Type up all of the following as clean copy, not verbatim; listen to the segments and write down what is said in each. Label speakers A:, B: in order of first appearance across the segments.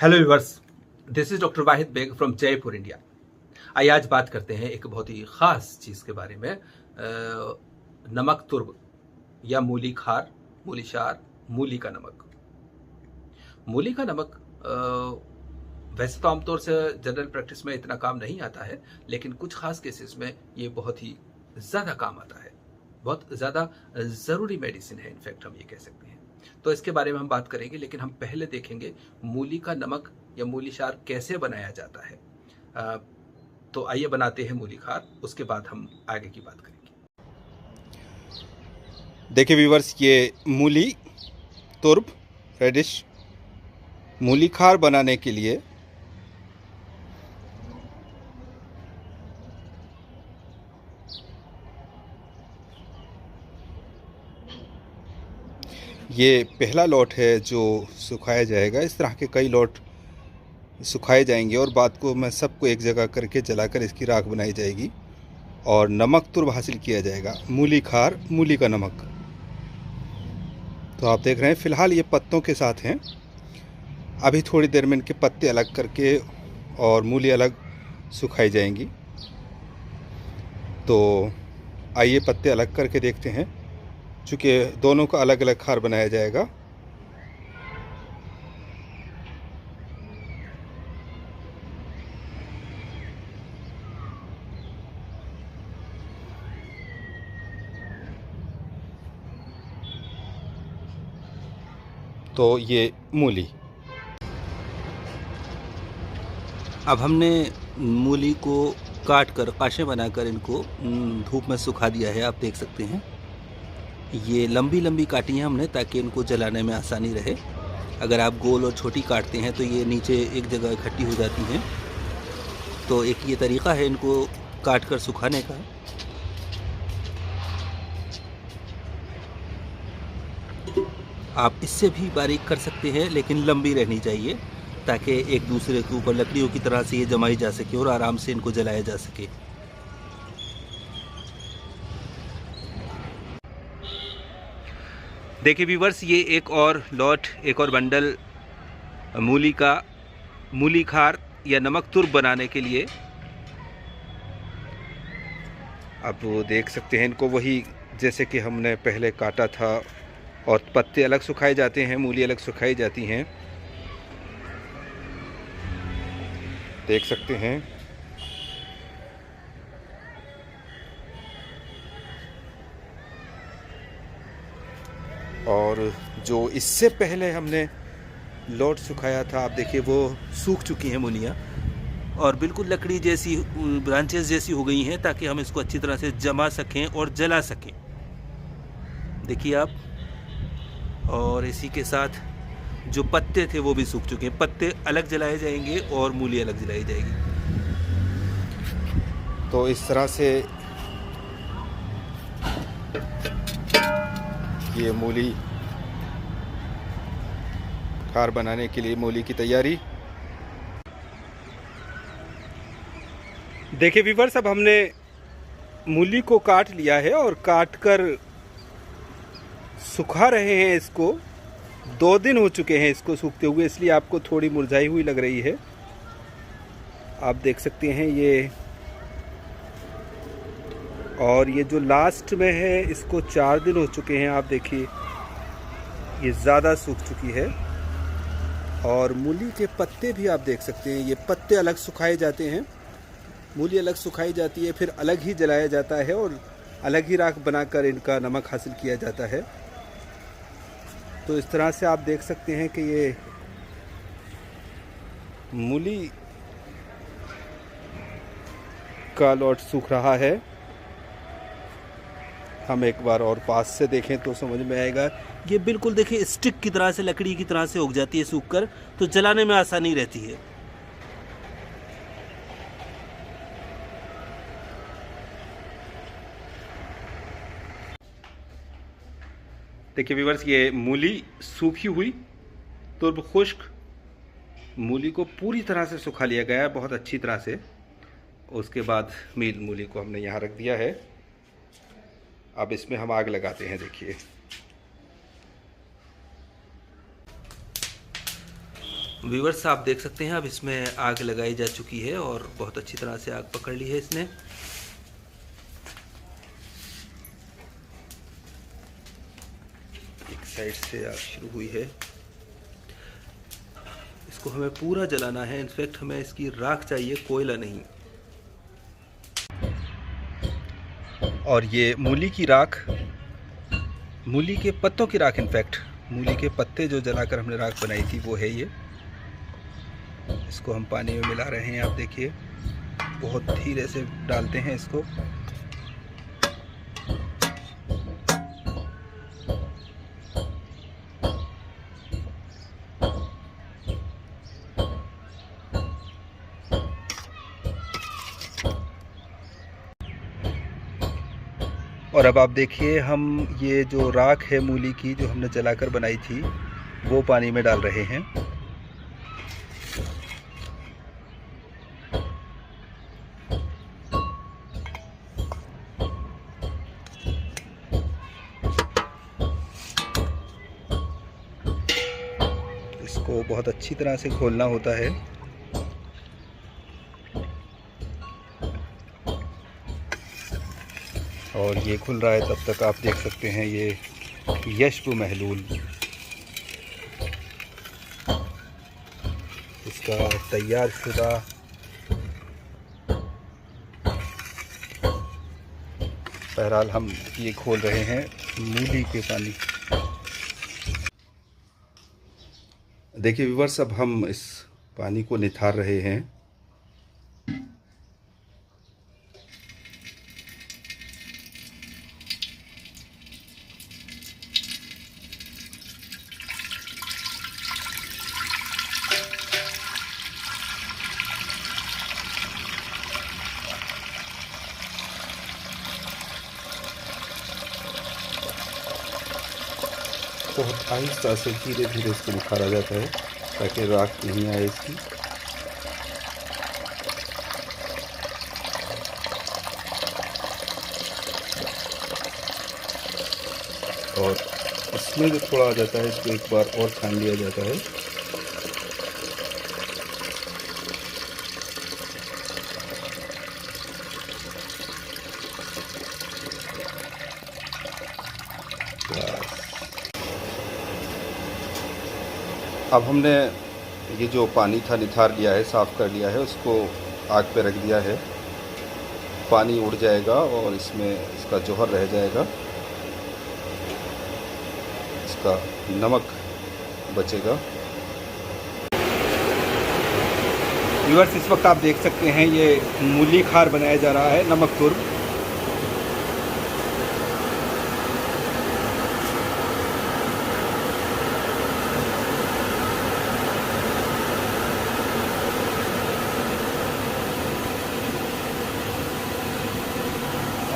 A: Hello viewers, this is doctor Wahid Baig from Jaipur India. आइए आज बात करते हैं एक बहुत ही ख़ास चीज़ के बारे में, नमक तुर्ब या मूली खार, मूली शार, मूली का नमक। मूली का नमक वैसे तो आमतौर से जनरल प्रैक्टिस में इतना काम नहीं आता है, लेकिन कुछ ख़ास केसेस में ये बहुत ही ज़्यादा काम आता है। बहुत ज़्यादा ज़रूरी मेडिसिन है, इनफैक्ट हम ये कह सकते हैं। तो इसके बारे में हम बात करेंगे, लेकिन हम पहले देखेंगे मूली का नमक या मूली शार कैसे बनाया जाता है। तो आइए बनाते हैं मूली खार, उसके बाद हम आगे की बात करेंगे।
B: देखिए व्यूवर्स, ये मूली तुर्ब रेडिश मूली खार बनाने के लिए ये पहला लॉट है जो सुखाया जाएगा। इस तरह के कई लॉट सुखाए जाएंगे और बाद को मैं सबको एक जगह करके जलाकर इसकी राख बनाई जाएगी और नमक तुर्ब हासिल किया जाएगा। मूली खार, मूली का नमक। तो आप देख रहे हैं फ़िलहाल ये पत्तों के साथ हैं। अभी थोड़ी देर में इनके पत्ते अलग करके और मूली अलग सुखाई जाएंगी। तो आइए पत्ते अलग करके देखते हैं, चूँकि दोनों का अलग अलग खार बनाया जाएगा। तो ये मूली,
C: अब हमने मूली को काट कर काशे बनाकर इनको धूप में सुखा दिया है। आप देख सकते हैं ये लंबी लंबी काटी हैं हमने ताकि इनको जलाने में आसानी रहे। अगर आप गोल और छोटी काटते हैं तो ये नीचे एक जगह इकट्ठी हो जाती हैं। तो एक ये तरीक़ा है इनको काट कर सुखाने का। आप इससे भी बारीक कर सकते हैं, लेकिन लंबी रहनी चाहिए ताकि एक दूसरे के ऊपर लकड़ियों की तरह से ये जमाई जा सके और आराम से इनको जलाया जा सके।
A: देखिए व्यूवर्स, ये एक और लॉट, एक और बंडल मूली खार या नमक तुर्ब बनाने के लिए।
B: आप देख सकते हैं इनको वही जैसे कि हमने पहले काटा था और पत्ते अलग सुखाए जाते हैं, मूली अलग सुखाई जाती हैं। देख सकते हैं और जो इससे पहले हमने लॉट सुखाया था, आप देखिए वो
C: सूख चुकी हैं मूलियाँ और बिल्कुल लकड़ी जैसी ब्रांचेस जैसी हो गई हैं ताकि हम इसको अच्छी तरह से जमा सकें और जला सकें। देखिए आप, और इसी के साथ जो पत्ते थे वो भी सूख चुके हैं। पत्ते अलग जलाए जाएंगे और मूली अलग जलाई जाएगी।
B: तो इस तरह से ये मूली खार बनाने के लिए मूली की तैयारी। देखिए व्यूअर्स, अब हमने मूली को काट लिया है और काट कर सुखा रहे हैं। इसको 2 दिन हो चुके हैं इसको सूखते हुए, इसलिए आपको थोड़ी मुरझाई हुई लग रही है। आप देख सकते हैं ये, और ये जो लास्ट में है इसको 4 दिन हो चुके हैं। आप देखिए ये ज़्यादा सूख चुकी है। और मूली के पत्ते भी आप देख सकते हैं, ये पत्ते अलग सुखाए जाते हैं, मूली अलग सुखाई जाती है, फिर अलग ही जलाया जाता है और अलग ही राख बनाकर इनका नमक हासिल किया जाता है। तो इस तरह से आप देख सकते हैं कि ये मूली का लॉट सूख रहा है। हम एक बार और पास से देखें तो समझ में आएगा।
C: ये बिल्कुल देखिए स्टिक की तरह से, लकड़ी की तरह से उग जाती है सूख कर, तो जलाने में आसानी रहती है।
B: देखिए व्यूअर्स, ये मूली सूखी हुई तुर्ब खुश्क मूली को पूरी तरह से सुखा लिया गया है, बहुत अच्छी तरह से। उसके बाद मूली को हमने यहाँ रख दिया है। अब इसमें हम आग लगाते हैं। देखिए
C: व्यूअर्स आप देख सकते हैं अब इसमें आग लगाई जा चुकी है और बहुत अच्छी तरह से आग पकड़ ली है इसने। एक साइड से आग शुरू हुई है। इसको हमें पूरा जलाना है, इनफैक्ट हमें इसकी राख चाहिए, कोयला नहीं।
B: और ये मूली की राख, मूली के पत्तों की राख, इनफैक्ट मूली के पत्ते जो जलाकर हमने राख बनाई थी वो है ये। इसको हम पानी में मिला रहे हैं, आप देखिए बहुत धीरे से डालते हैं इसको। और अब आप देखिए हम ये जो राख है मूली की जो हमने जलाकर बनाई थी वो पानी में डाल रहे हैं। इसको बहुत अच्छी तरह से घोलना होता है। और ये खुल रहा है, तब तक आप देख सकते हैं ये यशबु महलूल, इसका तैयार शुदा बहरहाल हम ये खोल रहे हैं मूली के पानी। देखिए व्यूअर्स, अब हम इस पानी को निथार रहे हैं। बहुत आहिस्ता से धीरे धीरे इसको निखारा जाता है ताकि राख नहीं आए इसकी। और इसमें जो थोड़ा आ जाता है इसको एक बार और छान लिया जाता है। अब हमने ये जो पानी था निथार लिया है, साफ़ कर लिया है, उसको आग पे रख दिया है। पानी उड़ जाएगा और इसमें इसका जौहर रह जाएगा, इसका नमक बचेगा। व्यूअर्स, इस वक्त आप देख सकते हैं ये मूली खार बनाया जा रहा है, नमक तुर्ब।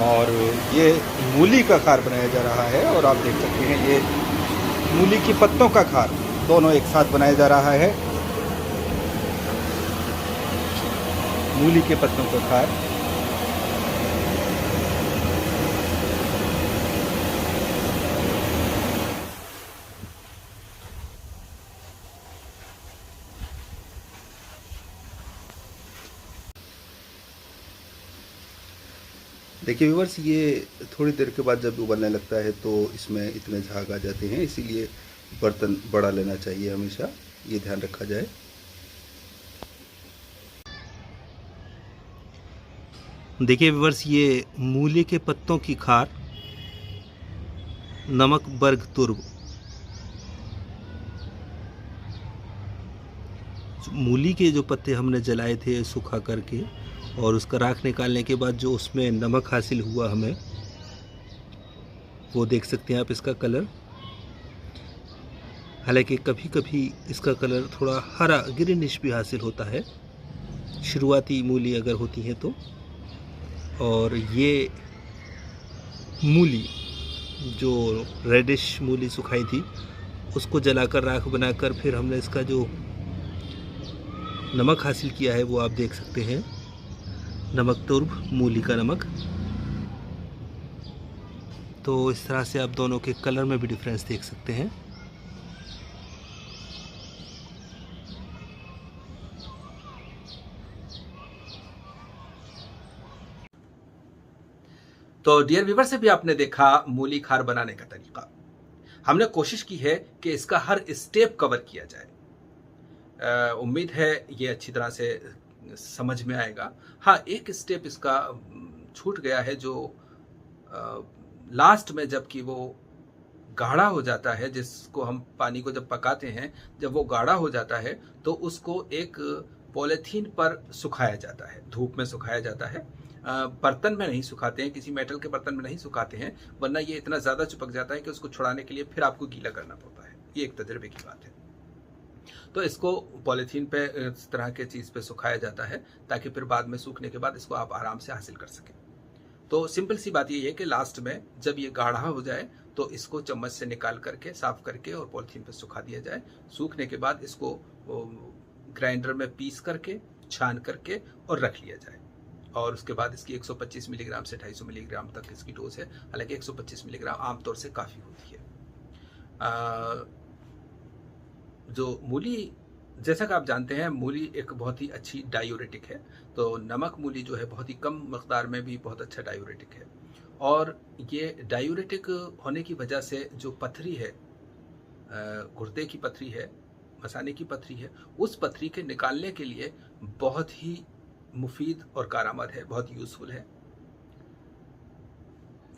B: और ये मूली का खार बनाया जा रहा है। और आप देख सकते हैं ये मूली की पत्तों का खार, दोनों एक साथ बनाया जा रहा है। मूली के पत्तों का खार। देखिए व्यूअर्स, ये थोड़ी देर के बाद जब उबलने लगता है तो इसमें इतने झाग आ जाते हैं, इसीलिए बर्तन बड़ा लेना चाहिए हमेशा, ये ध्यान रखा जाए।
C: देखिए व्यूअर्स, ये मूली के पत्तों की खार, नमक बर्ग तुर्ब। मूली के जो पत्ते हमने जलाए थे सूखा करके और उसका राख निकालने के बाद जो उसमें नमक हासिल हुआ हमें, वो देख सकते हैं आप इसका कलर। हालांकि कभी कभी इसका कलर थोड़ा हरा ग्रीनिश भी हासिल होता है, शुरुआती मूली अगर होती है तो। और ये मूली जो रेडिश मूली सुखाई थी उसको जलाकर राख बनाकर फिर हमने इसका जो नमक हासिल किया है वो आप देख सकते हैं, नमक तुर्ब, मूली का नमक। तो इस तरह से आप दोनों के कलर में भी डिफरेंस देख सकते हैं।
A: तो डियर व्यूवर से भी आपने देखा मूली खार बनाने का तरीका। हमने कोशिश की है कि इसका हर स्टेप कवर किया जाए। उम्मीद है ये अच्छी तरह से समझ में आएगा। हाँ, एक स्टेप इसका छूट गया है, जो लास्ट में जबकि वो गाढ़ा हो जाता है, जिसको हम पानी को जब पकाते हैं, जब वो गाढ़ा हो जाता है तो उसको एक पॉलीथीन पर सुखाया जाता है, धूप में सुखाया जाता है। बर्तन में नहीं सुखाते हैं, किसी मेटल के बर्तन में नहीं सुखाते हैं, वरना ये इतना ज़्यादा चिपक जाता है कि उसको छुड़ाने के लिए फिर आपको गीला करना पड़ता है। ये एक तजर्बे की बात है। तो इसको पॉलीथीन पे इस तरह के चीज़ पे सुखाया जाता है ताकि फिर बाद में सूखने के बाद इसको आप आराम से हासिल कर सकें। तो सिंपल सी बात ये है कि लास्ट में जब ये गाढ़ा हो जाए तो इसको चम्मच से निकाल करके, साफ करके और पॉलीथीन पे सुखा दिया जाए। सूखने के बाद इसको ग्राइंडर में पीस करके, छान करके और रख लिया जाए। और उसके बाद इसकी 125 मिलीग्राम से 250 मिलीग्राम तक इसकी डोज है। हालांकि 125 मिलीग्राम आमतौर से काफ़ी होती है। जो मूली, जैसा कि आप जानते हैं, मूली एक बहुत ही अच्छी डायूरेटिक है। तो नमक मूली जो है बहुत ही कम मकदार में भी बहुत अच्छा डायूरेटिक है। और ये डायूरेटिक होने की वजह से जो पथरी है, गुर्दे की पथरी है, मसाने की पथरी है, उस पथरी के निकालने के लिए बहुत ही मुफीद और कारआमद है, बहुत यूज़फुल है।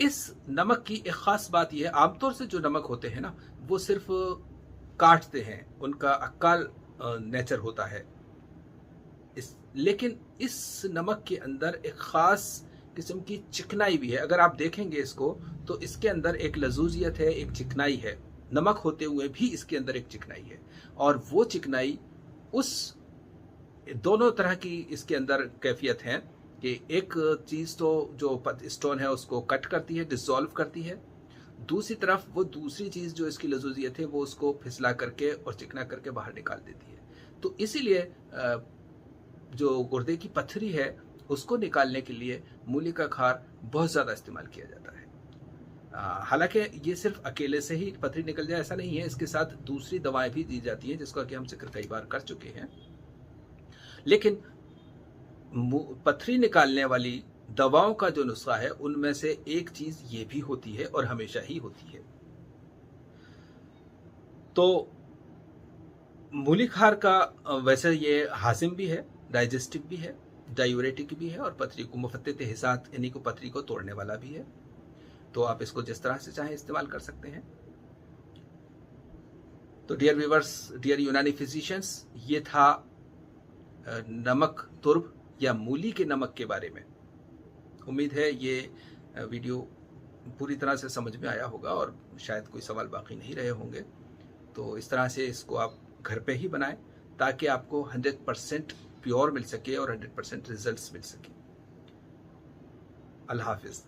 A: इस नमक की एक ख़ास बात यह है, आमतौर से जो नमक होते हैं ना, वो सिर्फ काटते हैं, उनका अक्काल नेचर होता है। लेकिन इस नमक के अंदर एक ख़ास किस्म की चिकनाई भी है। अगर आप देखेंगे इसको तो इसके अंदर एक लजूजियत है, एक चिकनाई है। नमक होते हुए भी इसके अंदर एक चिकनाई है, और वो चिकनाई उस दोनों तरह की इसके अंदर कैफियत है कि एक चीज़ तो जो स्टोन है उसको कट करती है, डिसॉल्व करती है। दूसरी तरफ वो दूसरी चीज़ जो इसकी लजूजियत है वो उसको फिसला करके और चिकना करके बाहर निकाल देती है। तो इसीलिए जो गुर्दे की पथरी है उसको निकालने के लिए मूली का खार बहुत ज़्यादा इस्तेमाल किया जाता है। हालांकि ये सिर्फ अकेले से ही पथरी निकल जाए ऐसा नहीं है, इसके साथ दूसरी दवाएं भी दी जाती हैं जिसका कि हम जिक्र कई बार कर चुके हैं। लेकिन पथरी निकालने वाली दवाओं का जो नुस्खा है उनमें से एक चीज़ ये भी होती है और हमेशा ही होती है। तो मूली खार का वैसे ये हाजिम भी है, डाइजेस्टिव भी है, डायूरेटिक भी है और पथरी को मुफत्तित हिसात यानी को पथरी को तोड़ने वाला भी है। तो आप इसको जिस तरह से चाहें इस्तेमाल कर सकते हैं। तो डियर व्यूवर्स, डियर यूनानी फिजिशियंस, ये था नमक तुर्ब या मूली के नमक के बारे में। उम्मीद है ये वीडियो पूरी तरह से समझ में आया होगा और शायद कोई सवाल बाकी नहीं रहे होंगे। तो इस तरह से इसको आप घर पे ही बनाएं ताकि आपको 100% प्योर मिल सके और 100% रिजल्ट्स मिल सके। अल्लाह हाफिज़।